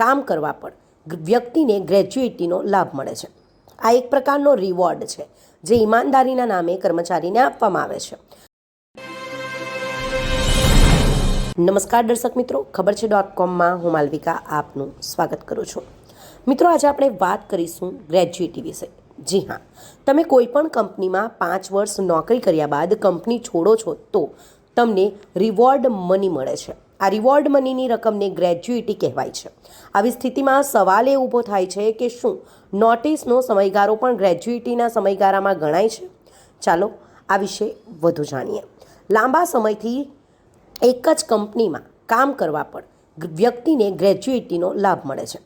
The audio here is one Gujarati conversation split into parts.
કામ કરવા પર વ્યક્તિને ગ્રેજ્યુઇટીનો લાભ મળે છે. આ એક પ્રકારનો રિવોર્ડ છે જે ઈમાનદારીના નામે કર્મચારીને આપવામાં આવે છે. નમસ્કાર દર્શક મિત્રો, ખબર છે .comમાં હું માલવિકા આપનું સ્વાગત કરું છું. મિત્રો, આજે આપણે વાત કરીશું ગ્રેજ્યુઇટી વિશે. જી હા, તમે કોઈ પણ કંપનીમાં 5 વર્ષ નોકરી કર્યા બાદ કંપની છોડો છો તો તમને રિવોર્ડ મની મળે છે. આ રિવોર્ડ મનીની રકમને ગ્રેજ્યુઇટી કહેવાય છે. આવી સ્થિતિમાં સવાલ એ ઊભો થાય છે કે શું નોટિસનો સમયગાળો પણ ગ્રેજ્યુઇટીના સમયગાળામાં ગણાય છે? ચાલો આ વિશે વધુ જાણીએ. લાંબા સમયથી એક જ કંપનીમાં કામ કરવા પર વ્યક્તિને ગ્રેજ્યુઇટીનો લાભ મળે છે.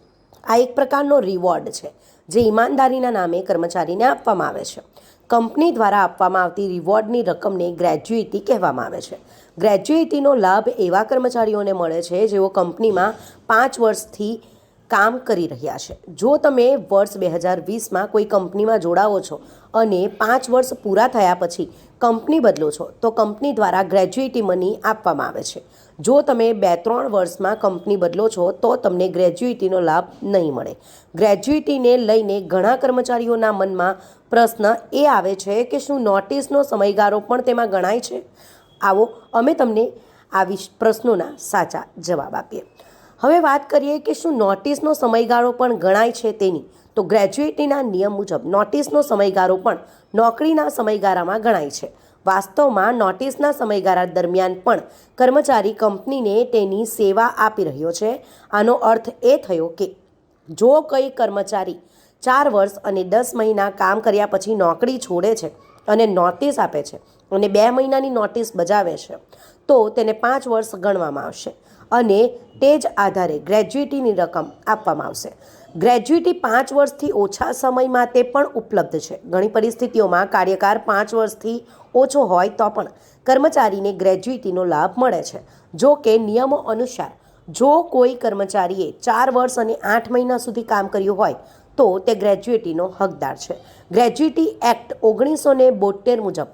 આ એક પ્રકારનો રિવોર્ડ છે જે ઈમાનદારીના નામે કર્મચારીને આપવામાં આવે છે. કંપની દ્વારા આપવામાં આવતી રિવોર્ડની રકમને ગ્રેજ્યુઇટી કહેવામાં આવે છે. ગ્રેજ્યુઇટીનો લાભ એવા કર્મચારીઓને મળે છે જેઓ કંપનીમાં 5 વર્ષથી કામ કરી રહ્યા છે. જો તમે વર્ષ 2020માં કોઈ કંપનીમાં જોડાવો છો અને 5 વર્ષ પૂરા થયા પછી કંપની બદલો છો તો કંપની દ્વારા ગ્રેજ્યુઇટી મની આપવામાં આવે છે. જો તમે 2-3 વર્ષમાં કંપની બદલો છો તો તમને ગ્રેજ્યુઇટીનો લાભ નહીં મળે. ગ્રેજ્યુઇટીને લઈને ઘણા કર્મચારીઓના મનમાં પ્રશ્ન એ આવે છે કે શું નોટિસનો સમયગાળો પણ તેમાં ગણાય છે? આવો અમે તમને આ પ્રશ્નોના સાચા જવાબ આપીએ. હવે વાત કરીએ કે શું નોટિસનો સમયગાળો પણ ગણાય છે તેની. તો ગ્રેજ્યુઇટીના નિયમ મુજબ નોટિસનો સમયગાળો પણ નોકરીના સમયગાળામાં ગણાય છે. વાસ્તવમાં નોટિસના સમયગાળા દરમિયાન પણ કર્મચારી કંપનીને તેની સેવા આપી રહ્યો છે. આનો અર્થ એ થયો કે જો કોઈ કર્મચારી 4 વર્ષ અને 10 મહિના કામ કર્યા પછી નોકરી છોડે છે અને નોટિસ આપે છે અને 2 મહિનાની નોટિસ બજાવે છે તો તેને 5 વર્ષ ગણવામાં આવશે અને તે જ આધારે ગ્રેજ્યુઇટીની રકમ આપવામાં આવશે. ગ્રેજ્યુઇટી 5 વર્ષથી ઓછા સમય માટે પણ ઉપલબ્ધ છે. ઘણી પરિસ્થિતિઓમાં કાર્યકાળ 5 વર્ષથી ઓછો હોય તો પણ કર્મચારીને ગ્રેજ્યુઇટીનો લાભ મળે છે. જો કે નિયમો અનુસાર જો કોઈ કર્મચારીએ 4 વર્ષ અને 8 મહિના સુધી કામ કર્યું હોય તો તે ગ્રેજ્યુઇટીનો હકદાર છે. ગ્રેજ્યુઇટી એક્ટ 1972 મુજબ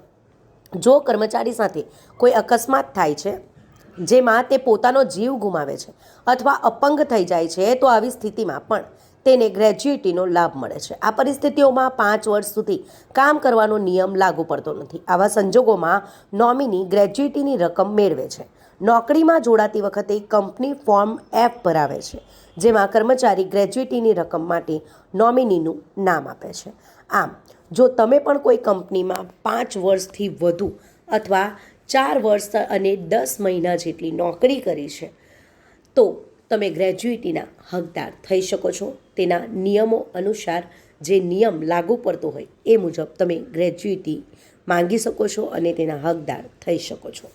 જો કર્મચારી સાથે કોઈ અકસ્માત થાય છે જેમાં તે પોતાનો જીવ ગુમાવે છે અથવા અપંગ થઈ જાય છે તો આવી સ્થિતિમાં પણ તેને ગ્રેજ્યુઇટીનો લાભ મળે છે. આ પરિસ્થિતિઓમાં 5 વર્ષ સુધી કામ કરવાનો નિયમ લાગુ પડતો નથી. આવા સંજોગોમાં નોમિની ગ્રેજ્યુઇટીની રકમ મેળવે છે. નોકરીમાં જોડાતી વખતે કંપની ફોર્મ F ભરાવે છે જેમાં કર્મચારી ગ્રેજ્યુઇટીની રકમ માટે નોમિનીનું નામ આપે છે. આમ જો તમે પણ કોઈ કંપનીમાં 5 વર્ષથી વધુ અથવા 4 વર્ષ અને 10 મહિના જેટલી નોકરી કરી છે તો તમે ગ્રેજ્યુઇટીના હકદાર થઈ શકો છો. તેના નિયમો અનુસાર જે નિયમ લાગુ પડતો હોય એ મુજબ તમે ગ્રેજ્યુઇટી માંગી શકો છો અને તેના હકદાર થઈ શકો છો.